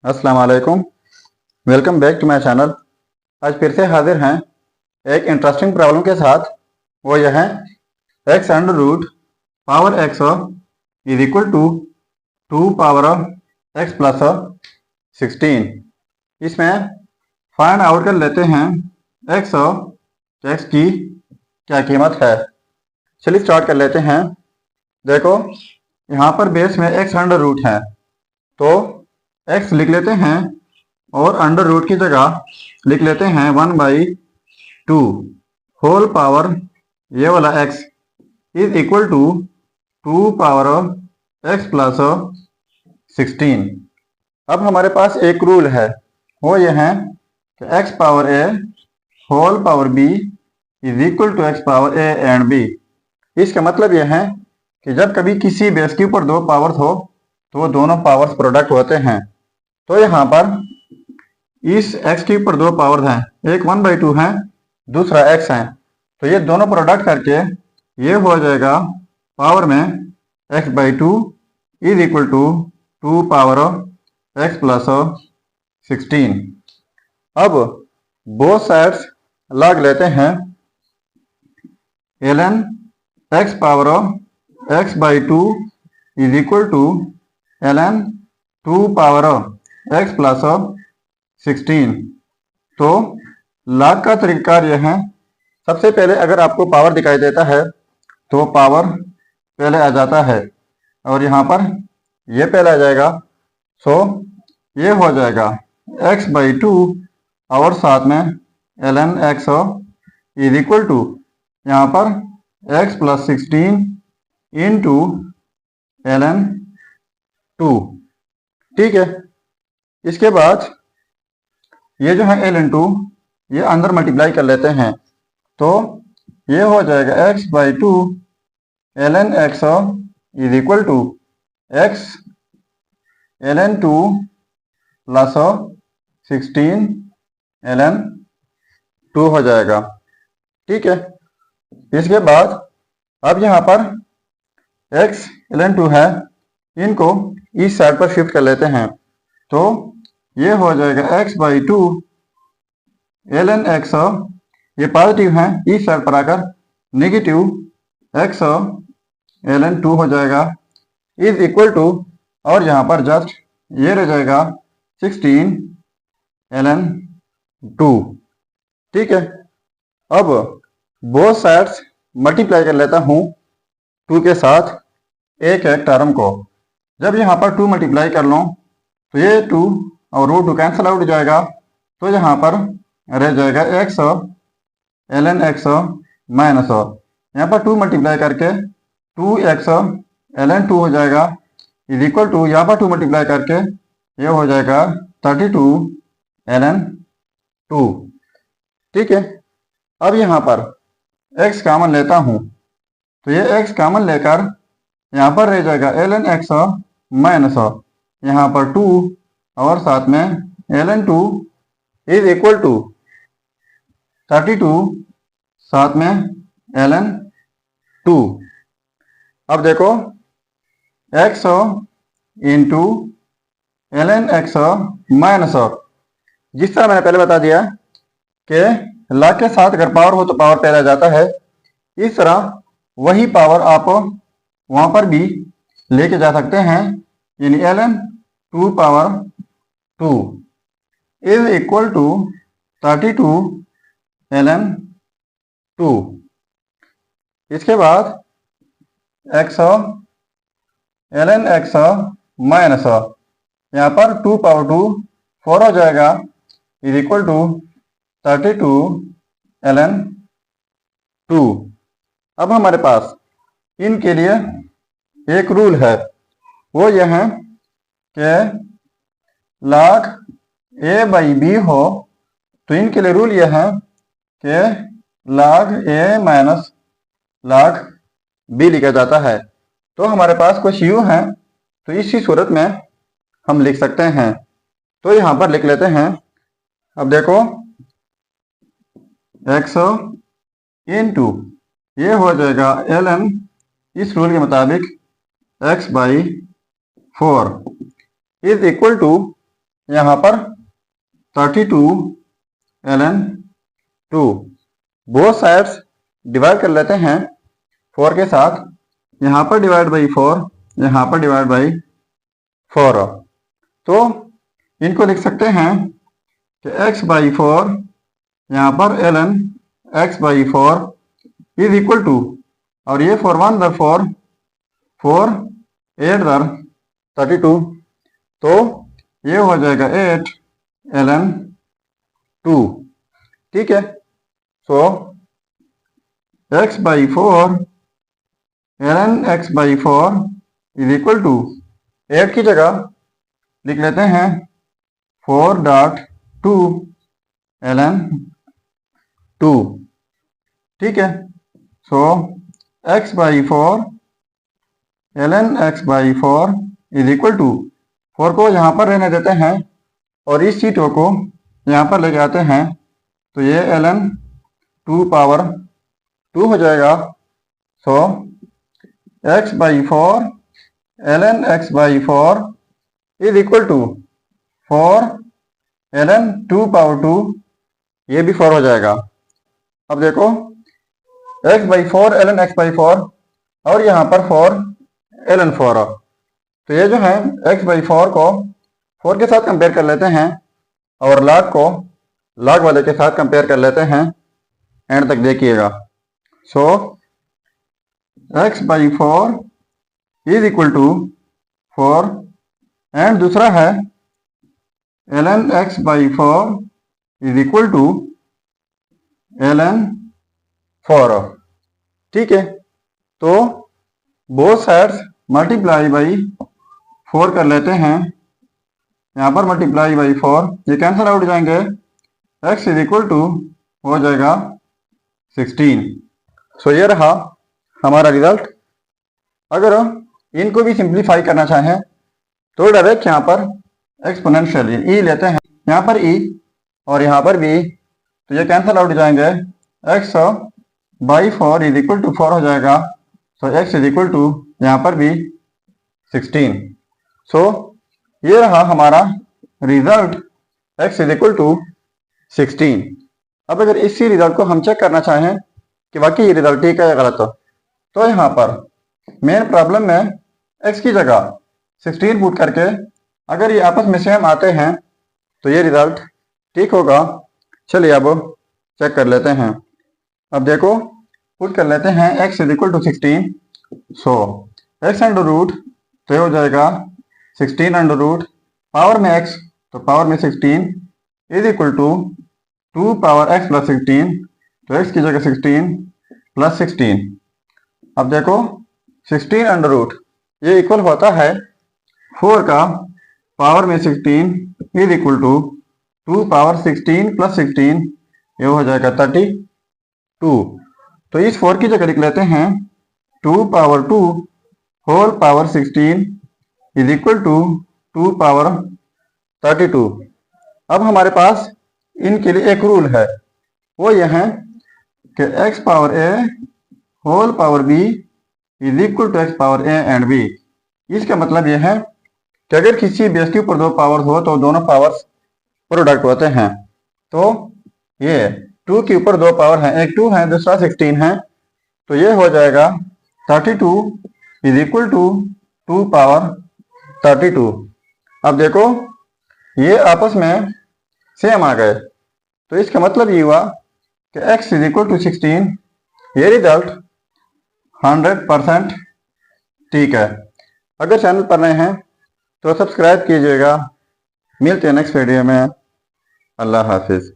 अस्सलाम वालेकुम। Welcome back to my channel. आज फिर से हाजिर हैं एक इंटरेस्टिंग प्रॉब्लम के साथ। वो यह है X under root power X is equal to 2 power X plus 16। इसमें फाइंड आउट कर लेते हैं एक्स की क्या कीमत है। चलिए स्टार्ट कर लेते हैं। देखो, यहाँ पर बेस में एक्स अंडर रूट है, तो एक्स लिख लेते हैं और अंडर रूट की जगह लिख लेते हैं 1/2 होल पावर ये वाला X is equal to 2 power X plus 16। अब हमारे पास एक रूल है, वो ये है कि X power A whole power B is equal to X power A and B. इसका मतलब यह है कि जब कभी किसी बेस के ऊपर दो पावर्स हो तो वो दोनों पावर्स प्रोडक्ट होते हैं। तो यहाँ पर इस x के ऊपर दो पावर्स हैं, एक 1/2 है, दूसरा x है, तो ये दोनों प्रोडक्ट करके ये हो जाएगा पावर में x/2 is equal to 2 power x plus 16। अब बोथ साइड्स लॉग लेते हैं। ln x power x/2 is equal to ln 2 power x plus 16। तो लॉग का तरीका यह है, सबसे पहले अगर आपको पावर दिखाई देता है तो पावर पहले आ जाता है और यहाँ पर ये पहले आ जाएगा। सो ये हो जाएगा x/2 और साथ में ln x is equal to यहाँ पर x प्लस 16 इंटू ln 2। ठीक है, इसके बाद ये जो है ln 2 ये अंदर मल्टीप्लाई कर लेते हैं, तो ये हो जाएगा x/2 ln x is equal to x ln 2 plus 16 ln 2 हो जाएगा। ठीक है, इसके बाद अब यहाँ पर x ln 2 है, इनको इस साइड पर शिफ्ट कर लेते हैं, तो ये हो जाएगा x/2 ln x, ये पॉजिटिव है, इस साइड पर आकर नेगेटिव x ln 2 हो जाएगा इज इक्वल टू, और यहाँ पर जस्ट ये रह जाएगा 16 ln 2। ठीक है, अब बोथ साइड्स मल्टीप्लाई कर लेता हूँ 2 के साथ एक एक टर्म को। जब यहाँ पर 2 मल्टीप्लाई कर लो तो ये 2 और रूट 2 कैंसिल आउट हो जाएगा, तो यहाँ पर रह जाएगा x ln x माइनस, यहाँ पर 2 मल्टीप्लाई करके 2x ln 2 हो जाएगा इज इक्वल टू, यहाँ पर 2 मल्टीप्लाई करके ये हो जाएगा 32 ln 2। ठीक है, अब यहाँ पर x कॉमन लेता हूँ, तो ये x कॉमन लेकर यहाँ पर रह जाएगा ln x माइनस यहाँ पर 2 और साथ में ln 2 इज इक्वल टू 32 साथ में ln 2। अब देखो x into ln x minus, जिस तरह मैंने पहले बता दिया कि लॉग के साथ अगर पावर हो तो पावर पहले आ जाता है, इस तरह वही पावर आप वहां पर भी लेके जा सकते हैं, यानी ln 2 power 2 is equal to 32 ln 2। इसके बाद x ln x माइनस, यहाँ पर 2 पावर 2 4 हो जाएगा इज इक्वल टू 32 ln 2। अब हमारे पास इनके लिए एक रूल है, वो यह है कि log a/b हो तो इनके लिए रूल यह है कि log a minus log b लिखा जाता है। तो हमारे पास कुछ u है, तो इसी सूरत में हम लिख सकते हैं, तो यहाँ पर लिख लेते हैं। अब देखो x इंटू ये हो जाएगा ln, इस रूल के मुताबिक x/4 इज इक्वल टू यहाँ पर 32 ln 2, बोथ साइड्स डिवाइड कर लेते हैं 4 के साथ। यहाँ पर डिवाइड बाई 4, यहाँ पर डिवाइड बाई 4। तो इनको लिख सकते हैं कि x बाई 4, यहाँ पर ln x by 4 is equal to, और ये 4 1 दर 4, 4 8 दर 32, तो ये हो जाएगा 8 ln 2। ठीक है, so x by 4 ln x by 4 is equal to 8 की जगह लिख लेते हैं 4.2 ln 2। ठीक है, so x by 4 ln x by 4 is equal to 4 को यहाँ पर रहने देते हैं और इस चीज़ों को यहाँ पर लेके आते हैं, तो ये ln 2 पावर 2 हो जाएगा। So x by 4 ln x by 4 is equal to 4 ln 2 power 2, ये भी 4 हो जाएगा। अब देखो x by 4 ln x by 4 और यहाँ पर 4 ln 4, तो ये जो है x बाई 4 को 4 के साथ कंपेयर कर लेते हैं और log को log वाले के साथ कंपेयर कर लेते हैं। एंड तक देखिएगा। So x by 4 is equal to 4 and दूसरा है ln x by 4 is equal to ln 4। ठीक है, तो बोथ साइड्स मल्टीप्लाई बाई 4 कर लेते हैं। यहाँ पर मल्टीप्लाई बाई 4, ये कैंसिल आउट हो जाएंगे, x इज इक्वल टू हो जाएगा 16। सो ये रहा हमारा रिजल्ट। अगर इनको भी सिंप्लीफाई करना चाहें तो डायरेक्ट यहाँ पर एक्सपोनेंशियल ई लेते हैं, यहाँ पर ई और यहाँ पर भी, तो ये कैंसिल आउट हो जाएंगे, x by 4 is equal to 4 हो जाएगा। So x is equal to यहाँ पर भी 16। सो ये रहा हमारा result, x is equal to 16। अब अगर इसी रिजल्ट को हम चेक करना चाहें कि वाकई ये रिजल्ट ठीक है या गलत, तो यहाँ पर मेन प्रॉब्लम में x की जगह 16 पुट करके अगर ये आपस में सेम आते हैं तो ये रिजल्ट ठीक होगा। चलिए अब चेक कर लेते हैं। अब देखो पुट कर लेते हैं x is equal to 16। So x under root तो ये हो जाएगा 16 अंडर रूट पावर में x, तो पावर में 16 is equal to 2 power x plus 16, तो x की जगह 16 प्लस 16। अब देखो 16 अंडर रूट ये इक्वल होता है 4 का पावर में 16 is equal to 2 power 16 plus 16, ये हो जाएगा 32। तो इस 4 की जगह लिख लेते हैं 2 power 2 whole power 16 is equal to 2 power 32। अब हमारे पास इनके लिए एक रूल है, वो यह है कि x power a whole power b is equal to x power a and b। इसका मतलब यह है कि अगर किसी बेस के ऊपर दो पावर्स हो तो दोनों पावर्स प्रोडक्ट होते हैं। तो ये 2 के ऊपर दो पावर हैं, एक 2 है दूसरा 16 है, तो ये हो जाएगा 32 इज इक्वल टू 2 पावर 32। अब देखो ये आपस में सेम आ गए, तो इसका मतलब ये हुआ कि x इज इक्वल टू 16। ये रिजल्ट 100% ठीक है। अगर चैनल पर नए हैं तो सब्सक्राइब कीजिएगा। मिलते हैं नेक्स्ट वीडियो में। अल्लाह हाफिज़।